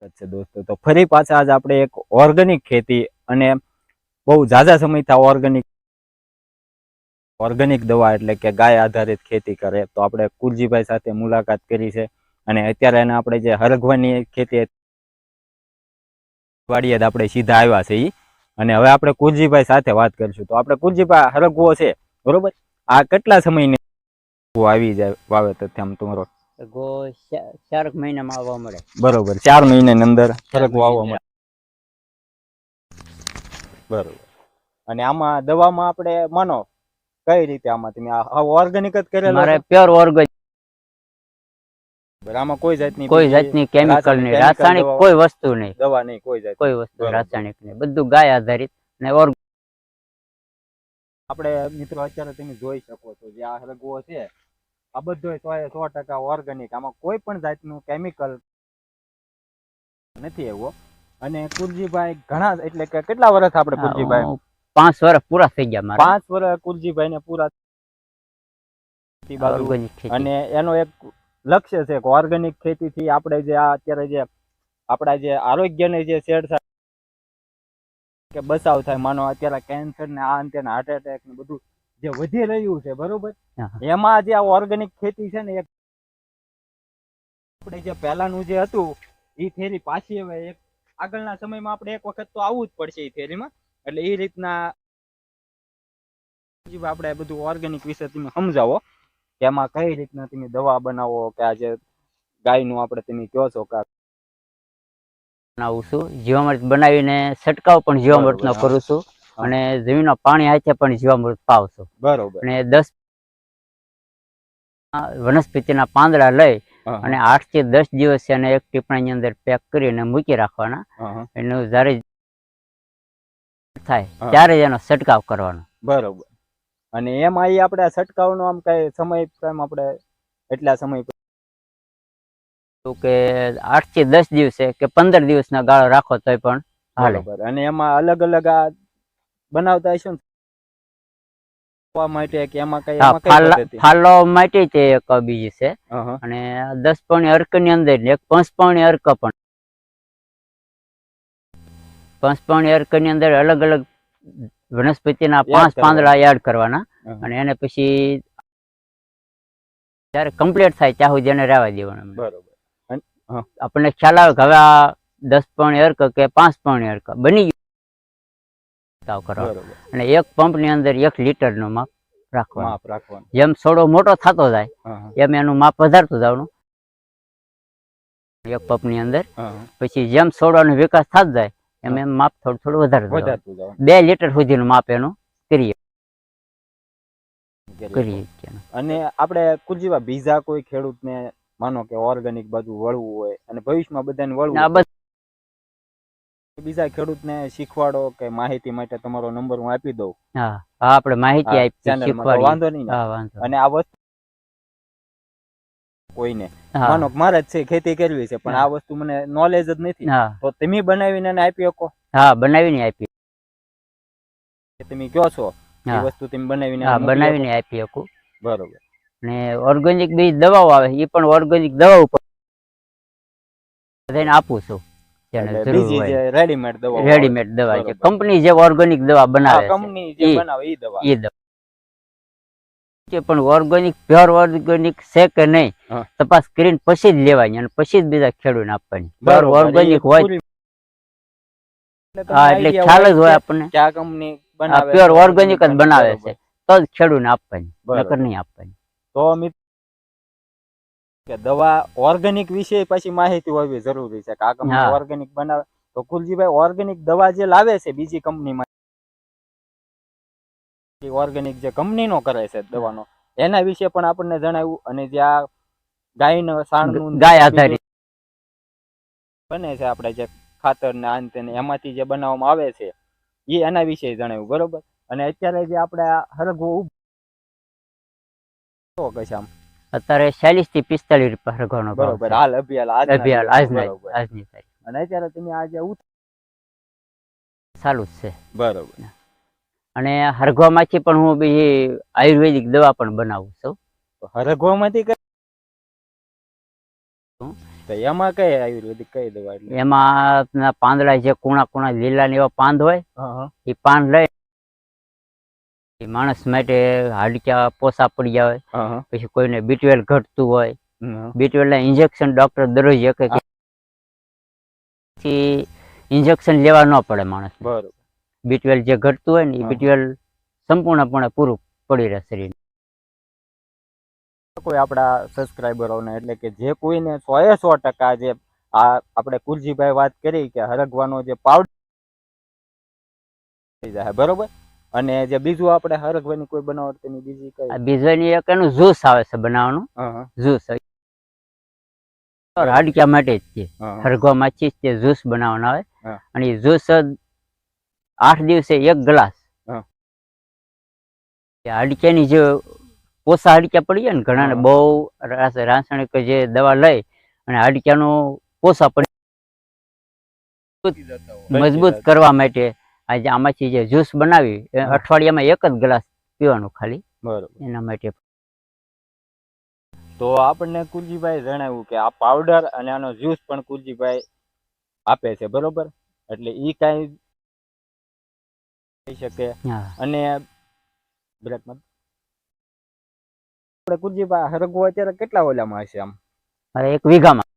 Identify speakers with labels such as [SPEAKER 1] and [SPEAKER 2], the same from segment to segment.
[SPEAKER 1] છે દોસ્તો, તો ફરી પાછા આજ આપણે એક ઓર્ગેનિક ખેતી અને બહુ ઝાઝા સમયથી ઓર્ગેનિક દવા એટલે કે ગાય આધારિત ખેતી કરે તો આપણે કુરજીભાઈ સાથે મુલાકાત કરી છે. અને અત્યારે એને આપણે જે હરગવાની ખેતી વાડીએ આપણે સીધા આવ્યા છે અને હવે આપણે કુરજીભાઈ સાથે વાત કરીશું. તો આપણે કુરજીભાઈ, હરગવો છે બરોબર, આ કેટલા સમયની આવી જાય વાવેતર આમ તમારો?
[SPEAKER 2] 4 મહિનામાં આવવા મળે.
[SPEAKER 1] બરોબર, 4 મહિનાની અંદર હરગવો આવવા મળે. બરોબર. અને આમાં દવામાં આપણે માનો કઈ રીતે આમાં તમે ઓર્ગેનિક જ કરેલો?
[SPEAKER 2] મારે પ્યોર ઓર્ગેનિક.
[SPEAKER 1] આમાં કોઈ જાતની
[SPEAKER 2] કેમિકલ નહીં, રાસાયણિક કોઈ વસ્તુ નહીં,
[SPEAKER 1] દવા નહીં, કોઈ
[SPEAKER 2] વસ્તુ રાસાયણિક નહીં, બધું ગાય આધારિત ને
[SPEAKER 1] આપણે મિત્રો અત્યારે તમે જોઈ શકો છો જે આ હરગવો છે આ બધો 100% ઓર્ગેનિક, આમાં કોઈ પણ જાતનું કેમિકલ નથી આવ્યો. અને કુરજીભાઈ ઘણા એટલે કે કેટલા વર્ષ આપણે કુરજીભાઈ?
[SPEAKER 2] 5 વર્ષ પૂરા થઈ ગયા મારા.
[SPEAKER 1] 5 વર્ષ કુરજીભાઈ ને પૂરા. અને એનો એક લક્ષ્ય છે કે ઓર્ગેનિક ખેતીથી આપણે જે અત્યારે જે આપણા જે આરોગ્યને જે છેડછાડ કે બચાવ થાય, માનો અત્યારે કેન્સર ને આ અંતે હાર્ટ એટેક ને બધું જે વધી રહ્યું છે બરોબર, એમાં જે આ ઓર્ગેનિક ખેતી છે ને એક આપણે જે પહેલાનું જે હતું એ થેરી પાછી હવે એક આગળના સમયમાં આપણે એક વખત તો આવવું જ પડશે એ થેરીમાં. એટલે એ રીતના આપણે બધું ઓર્ગેનિક વિશે તમે સમજાવો કે એમાં કઈ રીતના તમે દવા બનાવો કે આ જે ગાયનું આપણે તમે કહો છો કે
[SPEAKER 2] બનાવું છું, જીવામૃત બનાવીને છંટકાવ પણ જીવામૃત નો કરું છું અને જમીનમાં પાણી હાથે પણ જીવામૃત પાવ છું.
[SPEAKER 1] બરોબર.
[SPEAKER 2] અને 10 વનસ્પતિના પાંદડા લઈ અને 8 થી 10 દિવસ એને એક ટીપણાની અંદર પેક કરીને મૂકી રાખવાના. એનું જ્યારે થાય ત્યારે એનો છંટકાવ કરવાનો.
[SPEAKER 1] બરોબર. અને એમાં આપણે છંટકાવનો આમ કઈ સમય આપણે એટલા સમય
[SPEAKER 2] કે 8 થી 10 દિવસે કે 15 દિવસના ગાળો રાખો તોય પણ હાલે.
[SPEAKER 1] અને એમાં અલગ અલગ આ બનાવતા હશો ને માટે કે એમાં કઈ
[SPEAKER 2] ફાલો માટે છે એક બીજી છે અને 10 પાણી અર્ક ની અંદર એક 5 પાણી અર્ક પણ 5 પાણી અર્ક ની અંદર અલગ અલગ વનસ્પતિના 5 પાંદડા એડ કરવાના અને એને પછી જ્યારે કમ્પ્લીટ થાય ત્યાં સુધી એને રહેવા દેવાનું.
[SPEAKER 1] બરોબર.
[SPEAKER 2] આપણને ખ્યાલ આવે કે હવે આ 10 પાણી અર્ક કે 5 પાણી અર્ક બની ગયું કરવા અને એક પંપ ની અંદર 1 લીટર નું માપ રાખવાનું. જેમ છોડો મોટો થતો જાય એમ એનું માપ વધારતું જવાનું એક પંપ ની અંદર. પછી જેમ છોડવાનો વિકાસ થતો જાય એમ એમ માપ થોડું થોડું વધારતું જવાનું. 2 લીટર સુધીનું માપ એનું કરીએ.
[SPEAKER 1] અને આપણે કુરજીભાઈ બીજા કોઈ ખેડૂતને માનો કે ઓર્ગેનિક બાજુ વળવું હોય અને ભવિષ્યમાં બધાને વળવું, બીજા ખેડૂતને શીખવાડો કે માહિતી માટે તમારો નંબર હું આપી દઉં.
[SPEAKER 2] હા, આપણે માહિતી આપી,
[SPEAKER 1] વાંધો નહીં. અને આ વસ્તુ કોઈને માનો મારે જ છે ખેતી કરવી છે પણ આ વસ્તુ મને નોલેજ જ નથી, તો તમે બનાવીને આપી શકો?
[SPEAKER 2] હા, બનાવીને આપી.
[SPEAKER 1] તમે કહો છો એ વસ્તુ તમે
[SPEAKER 2] બનાવીને આપી શકો.
[SPEAKER 1] બરોબર.
[SPEAKER 2] ને ઓર્ગેનિક બી દવાઓ આવે એ પણ ઓર્ગેનિક દવા ઉપર આપું છું.
[SPEAKER 1] રેડીમેડ
[SPEAKER 2] દવા છે, કંપની જે ઓર્ગેનિક દવા બનાવે એ દવા પણ ઓર્ગેનિક પ્યોર ઓર્ગેનિક છે કે નહીં તપાસ કરીને પછી જ લેવાની અને પછી જ બીજા ખેડૂતને આપવાની. પ્યોર ઓર્ગેનિક હોય એટલે ખ્યાલ જ હોય આપણને
[SPEAKER 1] કે આ કંપની
[SPEAKER 2] પ્યોર ઓર્ગેનિક જ બનાવે છે તો જ ખેડૂતને આપવાની, નકર નહીં આપવાની.
[SPEAKER 1] તો કે દવા ઓર્ગેનિક વિશે પછી માહિતી હોવી જરૂરી છે કે આ કંપની ઓર્ગેનિક બનાવે. તો કુરજીભાઈ ઓર્ગેનિક દવા જે લાવે છે બીજી કંપનીમાં, ઓર્ગેનિક જે કંપનીનો કરે છે દવાનો, એના વિશે પણ આપણને જણાવ્યું. અને જે આ ગાયનો સાણનું ગાય આધારિત બને છે આપણે જે ખાતર ને આ ને એમાંથી જે બનાવવામાં આવે છે એ એના વિશે જણાવ્યું. બરોબર. અને અત્યારે જે આપણે હરગવો આમ
[SPEAKER 2] અત્યારે 40 થી 45 રૂપિયા હરગવાનો.
[SPEAKER 1] બરોબર. હાલ અભિયાલ
[SPEAKER 2] આજની તારીખ.
[SPEAKER 1] અને અત્યારે તમે આજે
[SPEAKER 2] ચાલુ જ છે.
[SPEAKER 1] બરોબર.
[SPEAKER 2] અને હરગવામાંથી પણ હું બીજી આયુર્વેદિક દવા પણ બનાવું છું.
[SPEAKER 1] હરગવામાંથી તો એમાં કઈ આયુર્વેદિક કઈ દવા એટલે
[SPEAKER 2] એમાં પાંદડા જે કુણા લીલા ને એવા પાંદ હોય એ પાંદ લઈ માણસ માટે હાડક્યા પોસા પડી જાય પછી કોઈને બીટવેલ ઘટતું હોય બીટવેલ ના ઇન્જેક્શન ડોક્ટર દરરોજ એક ઇન્જેક્શન લેવા ન પડે માણસ.
[SPEAKER 1] બરોબર.
[SPEAKER 2] બીટવેલ જે ઘટતું હોય ને એ બીટવેલ સંપૂર્ણપણે પૂરું પડી રહે શરીર.
[SPEAKER 1] કોઈ આપણા સબસ્ક્રાઈબરોને એટલે કે જે કોઈને 100% જે આપણે કુલજીભાઈ વાત કરી કે હરગવાનો જે પાવડર થઈ જાય બરોબર, અને જે બીજું આપણે હરગવાની કોઈ બનાવટ તેની બીજી કઈ
[SPEAKER 2] બીજાની એક એનું જ્યુસ આવે છે બનાવવાનું. જ્યુસ હાડક્યા માટે જ છે, હરગવા માંથી જ જ્યુસ બનાવવાનું આવે. અને એ જ્યુસ 8 દિવસે 1 ગ્લાસ હાડક્યાની જે પોસા હાડક્યા પડી જાય ને ઘણા બહુ રાસાયણિક જે દવા લઈ અને હાડક્યાનું પોસા પડી મજબૂત કરવા માટે આજે આમાંથી જે જ્યુસ બનાવી અઠવાડિયામાં 1 જ ગ્લાસ પીવાનું ખાલી.
[SPEAKER 1] બરોબર.
[SPEAKER 2] એના માટે
[SPEAKER 1] તો આપણને કુલજીભાઈ જણાવ્યું કે આ પાવડર અને આનો જ્યુસ પણ કુલજીભાઈ આપે છે બરોબર, એટલે ઈ કઈ થઈ શકે. અને બ્રેકમાં આપણે કુલજીભાઈ હરગવો અત્યારે કેટલા ઓલામાં હશે આમ?
[SPEAKER 2] 1 વીઘામાં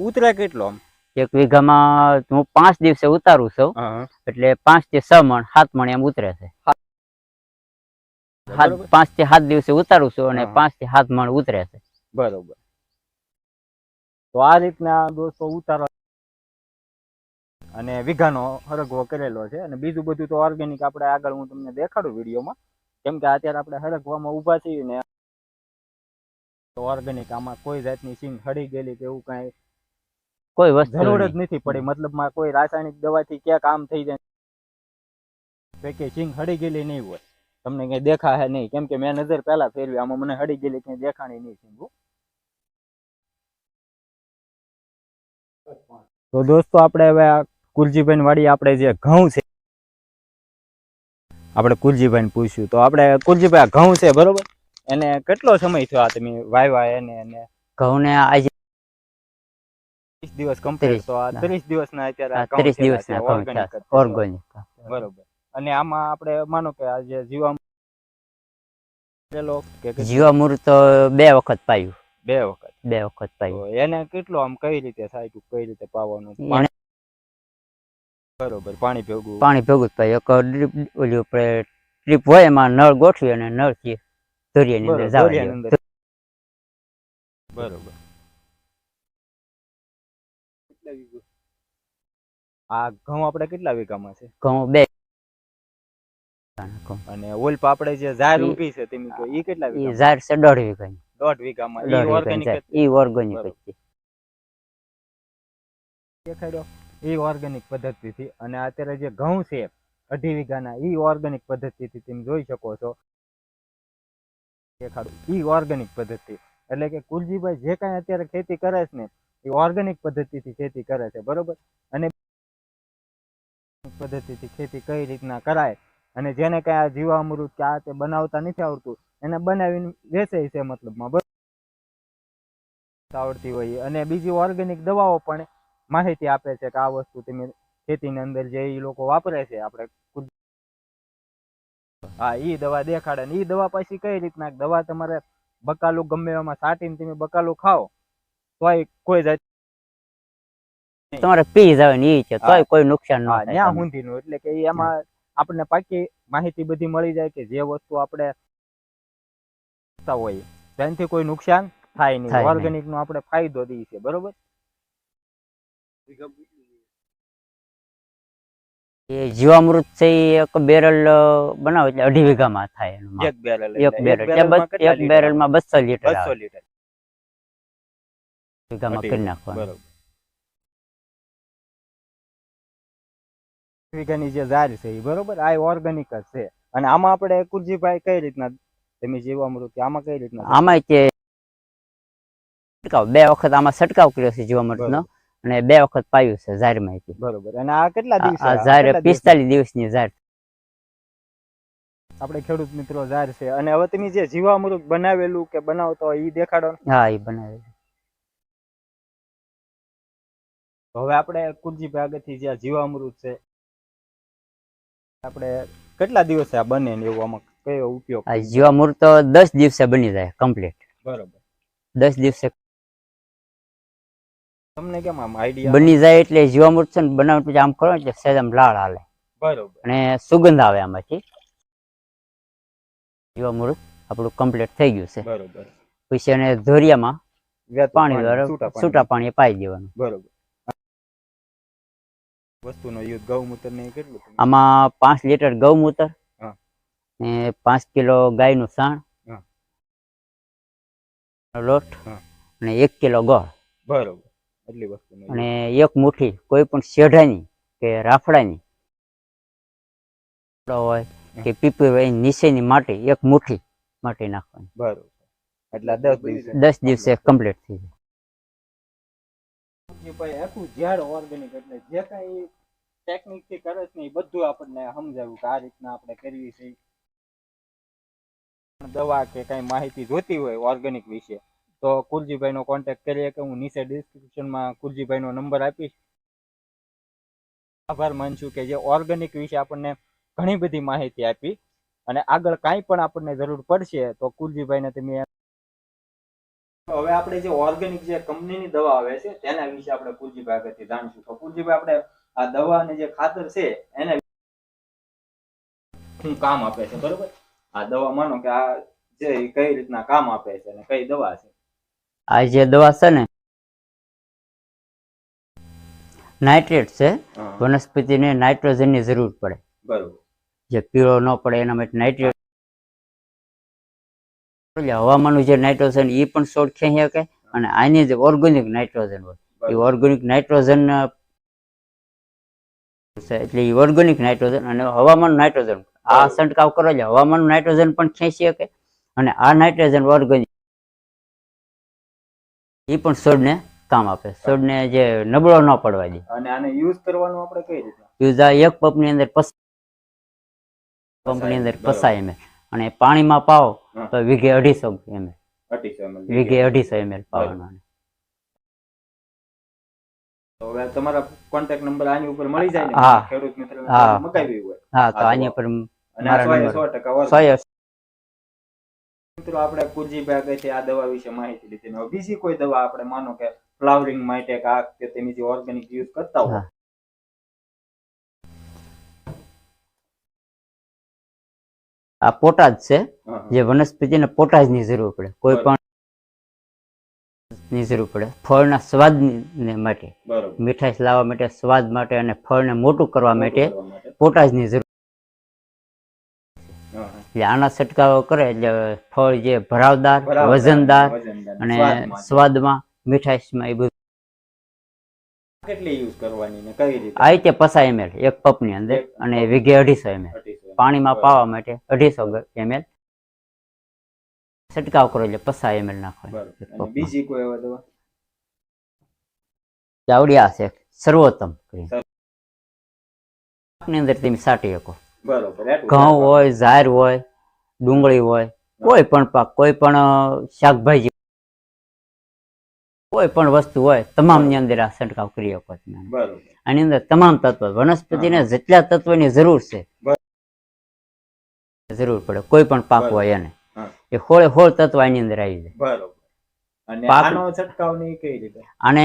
[SPEAKER 1] ઉતરે કેટલો આમ?
[SPEAKER 2] 1 વીઘામાં હું 5 દિવસે ઉતારું છું, એટલે 5 થી 6 મણ 7 મણ એમ ઉતરે છે. 5 થી 7 દિવસે ઉતારું છું અને 5 થી 7 મણ ઉતરે છે.
[SPEAKER 1] બરોબર. તો આ રીતના દોસ્તો ઉતારો અને વીઘાનો હરગવો કરેલો છે. અને બીજું બધું તો ઓર્ગેનિક આપણે આગળ હું તમને દેખાડું વિડીયોમાં, કેમ કે અત્યારે આપણે હરગવામાં ઊભા છીએ ને ઓર્ગેનિક આમાં કોઈ જાતની સિંગ હળી ગયેલી કે એવું કઈ
[SPEAKER 2] કોઈ વસ્તુ
[SPEAKER 1] જરૂર જ નથી પડી. મતલબમાં કોઈ રાસાયણિક દવાથી ક્યાં કામ થઈ જાય કે સિંગ હળી ગયેલી નહીં હોય, તમને કઈ દેખાશે નહીં, કેમ કે મેં નજર પહેલા ફેરવી, આમાં મને હળી ગયેલી કઈ દેખાણી નહીં સિંગું. તો દોસ્તો આપણે હવે કુલજીભાઈ વાડી આપણે જે ઘઉં છે આપણે કુલજીભાઈ પૂછ્યું, તો આપણે કુલજીભાઈ ઘઉં છે બરોબર, એને કેટલો સમય થયો આ તમે વાવ્યા એને?
[SPEAKER 2] ઘઉં ને આજે
[SPEAKER 1] 30 દિવસ કમ્પ્લીટ. તો આ 30 દિવસના અત્યારે
[SPEAKER 2] 30 દિવસના ઓર્ગેનિક
[SPEAKER 1] બરોબર. અને આમાં આપણે માનો કે આ જે
[SPEAKER 2] જીવામૃત 2 વખત પાયું.
[SPEAKER 1] 2 વખત
[SPEAKER 2] પાયું.
[SPEAKER 1] એને કેટલો આમ કઈ રીતે સાચું કઈ રીતે પાવાનું? બરોબર. પાણી ભેગું
[SPEAKER 2] પાયું. એક ઓલી ઉપર ટ્રીપ હોય એમાં નળ ગોઠવી અને નળ થી દરિયાની અંદર જાવ.
[SPEAKER 1] બરોબર. આ ઘઉં આપણે કેટલા વીઘામાં છે?
[SPEAKER 2] ઘઉં 2.
[SPEAKER 1] અને ઓલપા આપણે જે ઝાર ઊભી છે તેની તો ઈ કેટલા વીઘા?
[SPEAKER 2] ઈ ઝાર છે 1.5 વીઘાની.
[SPEAKER 1] 1.5 વીઘામાં ઈ ઓર્ગેનિક છે. દેખાડ્યો ઈ ઓર્ગેનિક પદ્ધતિથી. અને અત્યારે જે ઘઉં છે 2.5 વીઘાના ઈ ઓર્ગેનિક પદ્ધતિથી તમે જોઈ શકો છો. દેખાડું ઈ ઓર્ગેનિક પદ્ધતિ એટલે કે કુલજીભાઈ જે કાંઈ અત્યારે ખેતી કરે છે ને એ ઓર્ગેનિક પદ્ધતિથી ખેતી કરે છે બરોબર. અને પદ્ધતિથી ખેતી કઈ રીતના કરાય અને જેને કઈ આ જીવામૃત કે આ તે બનાવતા નથી આવડતું એને બનાવીને વેચે છે મતલબમાં આવડતી હોય. અને બીજી ઓર્ગેનિક દવાઓ પણ માહિતી આપે છે કે આ વસ્તુ તમે ખેતીની અંદર જે એ લોકો વાપરે છે આપણે હા ઈ દવા દેખાડે ને ઈ દવા પછી કઈ રીતના દવા તમારે બકાલું ગમે એમાં સાટીને તમે બકાલું ખાઓ તોય કોઈ જાત
[SPEAKER 2] તમારે પી જાવ ને ઈ છે તોય કોઈ નુકસાન ન થાય.
[SPEAKER 1] ત્યાં હુંધીનું એટલે કે એમાં આપણને પાકી માહિતી બધી મળી જાય કે જે વસ્તુ આપણે હોય તેનાથી કોઈ નુકસાન થાય નહીં. ઓર્ગેનિક નો આપણે ફાયદો દઈએ છે બરોબર.
[SPEAKER 2] એ જીવામૃત છે એક બેરલ બનાવે એટલે 2.5 વીઘામાં થાય.
[SPEAKER 1] એક બેરલ
[SPEAKER 2] માં 200 લીટર
[SPEAKER 1] 200 લીટર
[SPEAKER 2] વીઘામાં કરી નાખવાનું.
[SPEAKER 1] બરોબર. વીઘાની જે ઝાર છે એ બરોબર આ ઓર્ગેનિક જ છે. અને આમાં આપણે કુલજીભાઈ કઈ રીતના તમે જીવામૃત આમાં કઈ રીતના?
[SPEAKER 2] આમાં તે છંટકાવ 2 વખત આમાં છંટકાવ કર્યો છે જીવામૃતનો અને 2 વખત પાયું છે ઝારમાં.
[SPEAKER 1] બરોબર. અને આ કેટલા દિવસ?
[SPEAKER 2] આ ઝાર 45 દિવસની ઝાર.
[SPEAKER 1] આપણે ખેડૂત મિત્રો ઝાર છે. અને હવે તમે જે જીવામૃત બનાવેલું કે બનાવતો હોય ઈ દેખાડો.
[SPEAKER 2] હા ઈ બનાવેલું.
[SPEAKER 1] તો હવે આપણે કુલજીભાઈ આગળથી જે આ જીવામૃત છે આપણે કેટલા દિવસે આ બને ને એવું આમાં કયો ઉપયોગ?
[SPEAKER 2] આ જીવામૃત તો 10 દિવસે બની જાય કમ્પ્લીટ.
[SPEAKER 1] બરોબર.
[SPEAKER 2] 10 દિવસે
[SPEAKER 1] તમને કેમ આમ આઈડિયા
[SPEAKER 2] બની જાય એટલે જીવામૃત છે ને બનાવટ પછી આમ કરો એટલે સહેજ આમ લાળ હાલે
[SPEAKER 1] બરોબર
[SPEAKER 2] અને સુગંધ આવે આમાંથી. જીવામૃત આપણું કમ્પ્લીટ થઈ ગયું છે.
[SPEAKER 1] બરોબર.
[SPEAKER 2] પછી એને ધોરિયામાં
[SPEAKER 1] વહેતું
[SPEAKER 2] પાણી દ્વારા છૂટા પાણી પાઈ દેવાનું.
[SPEAKER 1] બરોબર. વસ્તુનો યુઝ ગૌમૂત્ર ને કેટલું?
[SPEAKER 2] આમાં 5 લીટર ગૌમૂત્ર
[SPEAKER 1] હા.
[SPEAKER 2] ને 5 કિલો ગાયનું સાણ
[SPEAKER 1] હા.
[SPEAKER 2] લોટ
[SPEAKER 1] હા.
[SPEAKER 2] અને 1 કિલો ગોળ.
[SPEAKER 1] બરોબર. એટલી વસ્તુનો
[SPEAKER 2] અને 1 મુઠ્ઠી કોઈ પણ શેઢાની કે રાફડાની હોય કે પીપળી હોય નીચેની માટી 1 મુઠ્ઠી માટી નાખવાની.
[SPEAKER 1] બરોબર. એટલે 10 દિવસે
[SPEAKER 2] 10 દિવસે કમ્પ્લીટ થઈ જાય.
[SPEAKER 1] ભાઈ આખું ઝાડ ઓર્ગેનિક એટલે જે કાંઈ ટેકનિક થી કરે છે ને એ બધું આપણને સમજાવ્યું કે આ રીતના આપણે કરવી છે. દવા કે કઈ માહિતી જોતી હોય ઓર્ગેનિક વિશે તો કુલજીભાઈ નો કોન્ટેક્ટ કરીએ કે હું નીચે ડિસ્ક્રિપ્શનમાં કુલજીભાઈ નો નંબર આપીશ. આભાર માનશું કે જે ઓર્ગેનિક વિશે આપણને ઘણી બધી માહિતી આપી અને આગળ કાંઈ પણ આપણને જરૂર પડશે તો કુલજીભાઈને તમે. હવે આપણે જે ઓર્ગેનિક જે કંપનીની દવા આવે છે તેના વિશે આપણે કુલજીભાઈ આગળથી જાણીશું. તો કુલજીભાઈ આપણે આ દવા અને જે ખાતર છે એના શું કામ આપે છે? બરોબર. આ દવા માનો કે આ જે કઈ રીતના કામ આપે છે અને કઈ દવા છે?
[SPEAKER 2] આ જે દવા છે ને નાઇટ્રેટ છે. વનસ્પતિને નાઇટ્રોજનની જરૂર પડે.
[SPEAKER 1] બરોબર.
[SPEAKER 2] જે પીળો ન પડે એના માટે નાઇટ્રેટ. હવામાનનું જે નાઇટ્રોજન એ પણ છોડ ખેંચી શકે અને આની જે ઓર્ગેનિક નાઇટ્રોજન હોય એ ઓર્ગેનિક નાઇટ્રોજન એટલે એ ઓર્ગેનિક નાઇટ્રોજન અને હવામાન નાઇટ્રોજન આ છંટકાવ કરો એટલે હવામાન નાઇટ્રોજન પણ ખેંચી શકે અને આ નાઇટ્રોજન ઓર્ગેનિક એ પણ છોડને કામ આપે. છોડને જે નબળો ન પડવા દે.
[SPEAKER 1] અને આને યુઝ કરવાનું આપણે કઈ રીતે?
[SPEAKER 2] યુઝ આ 1 પંપની અંદર પંપની અંદર 5 ml અને પાણીમાં પાવો તો વીઘે 250 ml. વીઘે 250 ml પાવાનું.
[SPEAKER 1] તો હવે તમારા કોન્ટેક્ટ નંબર આની ઉપર મળી જાય ને ખેડૂત મિત્ર મગાવી હોય.
[SPEAKER 2] હા તો આની ઉપર
[SPEAKER 1] મારા નંબર 100% મિત્રો આપણે કુલજીભાઈ આગળથી આ દવા વિશે માહિતી લીધી. હવે બીજી કોઈ દવા આપણે માનો કે ફ્લાવરિંગ માટે કે તેની જે ઓર્ગેનિક યુઝ કરતા હોય
[SPEAKER 2] આ પોટાશ છે જે વનસ્પતિને પોટાશની જરૂર પડે. કોઈ પણ ની જરૂર પડે ફળના સ્વાદ માટે, મીઠાશ લાવવા માટે, સ્વાદ માટે અને ફળને મોટું કરવા માટે પોટાશની જરૂર. એટલે આના છંટકાવ કરે એટલે ફળ જે ભરાવદાર, વજનદાર અને સ્વાદમાં, મીઠાશમાં એ બધું.
[SPEAKER 1] કેટલી યુઝ કરવાની ને કઈ રીતે?
[SPEAKER 2] આ રીતે 5 ml 1 પંપની અંદર અને વીઘે 250 ml પાણીમાં પાવા માટે 250 ml છંટકાવ કરો એટલે 5 ml નાખવાનું.
[SPEAKER 1] બીજી કોઈ દવા?
[SPEAKER 2] આવડી આ છે સર્વોત્તમ ની અંદર તમે સાટી શકો.
[SPEAKER 1] બરોબર.
[SPEAKER 2] ઘઉં હોય, ઝાર હોય, ડુંગળી હોય, કોઈ પણ પાક, કોઈ પણ શાકભાજી, કોઈ પણ વસ્તુ હોય તમામ ની અંદર આ છંટકાવ કરી શકો. આની અંદર તમામ તત્વ વનસ્પતિને જેટલા તત્વની જરૂર છે જરૂર પડે કોઈ પણ પાક હોય એને એ હોળે હોળ તત્વ આની અંદર આવી જાય.
[SPEAKER 1] બરોબર. અને આનો છંટકાવ ની કઈ રીતે?
[SPEAKER 2] આને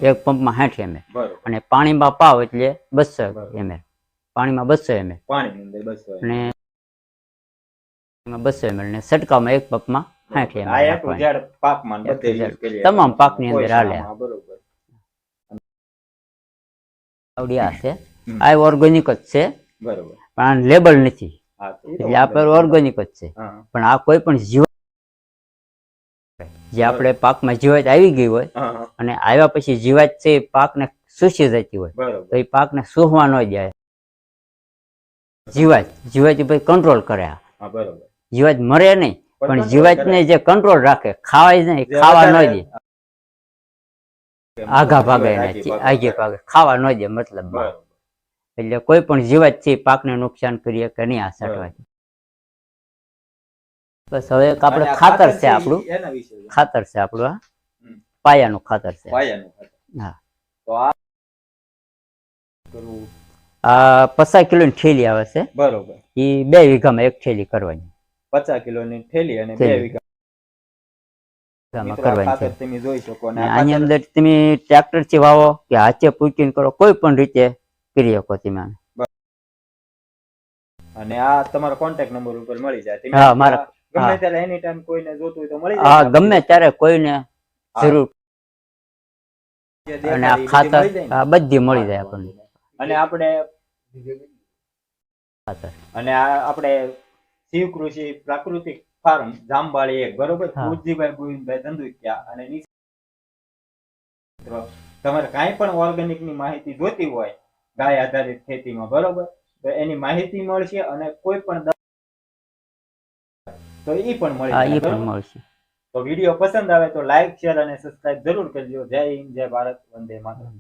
[SPEAKER 2] એક પંપમાં 60 ml અને પાણીમાં પાવ એટલે 200 ml. પાણીમાં 200 ml અને 200 ml ને છંટકાવમાં એક પંપમાં 60 ml. તમામ પાકની અંદર હાલે. આવડી આ છે. આ ઓર્ગેનિક જ છે
[SPEAKER 1] બરોબર
[SPEAKER 2] પણ આ લેબલ નથી એટલે આ પર ઓર્ગેનિક જ છે. પણ આ કોઈ પણ જીવાત જે આપણે પાકમાં જીવાત આવી ગઈ હોય અને આવ્યા પછી જીવાત છે પાકને શોષી જતી હોય તો એ પાકને સૂહવા ન જાય. જીવાત કંટ્રોલ કરે. જીવાત મરે નહીં પણ જીવાતને જે કંટ્રોલ રાખે, ખાવાય નહીં, ખાવા ન દે, આગા ભાગે આગે ભાગે ખાવા ન દે મતલબ. એટલે કોઈ પણ જીવાત છે પાકને નુકસાન કરીએ કે નહીં આ છાંટવાથી. બસ હવે આપણે ખાતર છે આપણું આ પાયાનું ખાતર છે.
[SPEAKER 1] પાયાનું ખાતર.
[SPEAKER 2] હા.
[SPEAKER 1] તો આ કરવું
[SPEAKER 2] આ 50 કિલોની થેલી આવે છે.
[SPEAKER 1] બરોબર.
[SPEAKER 2] એ 2 વીઘામાં એક થેલી કરવાની.
[SPEAKER 1] 50 કિલોની થેલી અને 2
[SPEAKER 2] થેલી.
[SPEAKER 1] વીઘા
[SPEAKER 2] કરવાની છે.
[SPEAKER 1] ખાતર તમે જોઈ શકો. અને આ
[SPEAKER 2] આની
[SPEAKER 1] ખાતર
[SPEAKER 2] અંદર તમે ટ્રેક્ટર થી વાવો કે હાથે પૂકીને કરો, કોઈ પણ રીતે કરી શકો તમે આને.
[SPEAKER 1] અને આ તમારો કોન્ટેક્ટ નંબર ઉપર મળી જાય. તમે
[SPEAKER 2] હા, મારા
[SPEAKER 1] ગમે
[SPEAKER 2] હા.
[SPEAKER 1] ત્યારે એની ટાઈમ કોઈને જોતું હોય તો મળી
[SPEAKER 2] હા,
[SPEAKER 1] જાય.
[SPEAKER 2] ગમે ત્યારે કોઈને જરૂર
[SPEAKER 1] જે
[SPEAKER 2] અને
[SPEAKER 1] દેખાય
[SPEAKER 2] આ
[SPEAKER 1] એ બધી
[SPEAKER 2] ખાતર
[SPEAKER 1] મળી જાય ને?
[SPEAKER 2] આ બધી મળી જાય આપણને.
[SPEAKER 1] અને આપણે
[SPEAKER 2] ખાતર.
[SPEAKER 1] અને આ આપણે શિવ કૃષિ પ્રાકૃતિક ફાર્મ જામબાળી 1 બરોબર.
[SPEAKER 2] હા.
[SPEAKER 1] પૂજજીભાઈ ગોવિંદભાઈ ધંધુકિયા. અને મિત્રો તમારે કાંઈ પણ ઓર્ગેનિક ની માહિતી જોતી હોય ગાય આધારિત ખેતીમાં બરોબર, તો એની માહિતી મળશે અને કોઈ પણ તો ઈ પણ મળી
[SPEAKER 2] હા,
[SPEAKER 1] જાય
[SPEAKER 2] એ પણ
[SPEAKER 1] બરોબર.
[SPEAKER 2] મળશે.
[SPEAKER 1] તો વિડીયો પસંદ આવે તો લાઈક શેર અને સબસ્ક્રાઇબ જરૂર કરજો. જય હિન્દ, જય ભારત, વંદે માતરમ.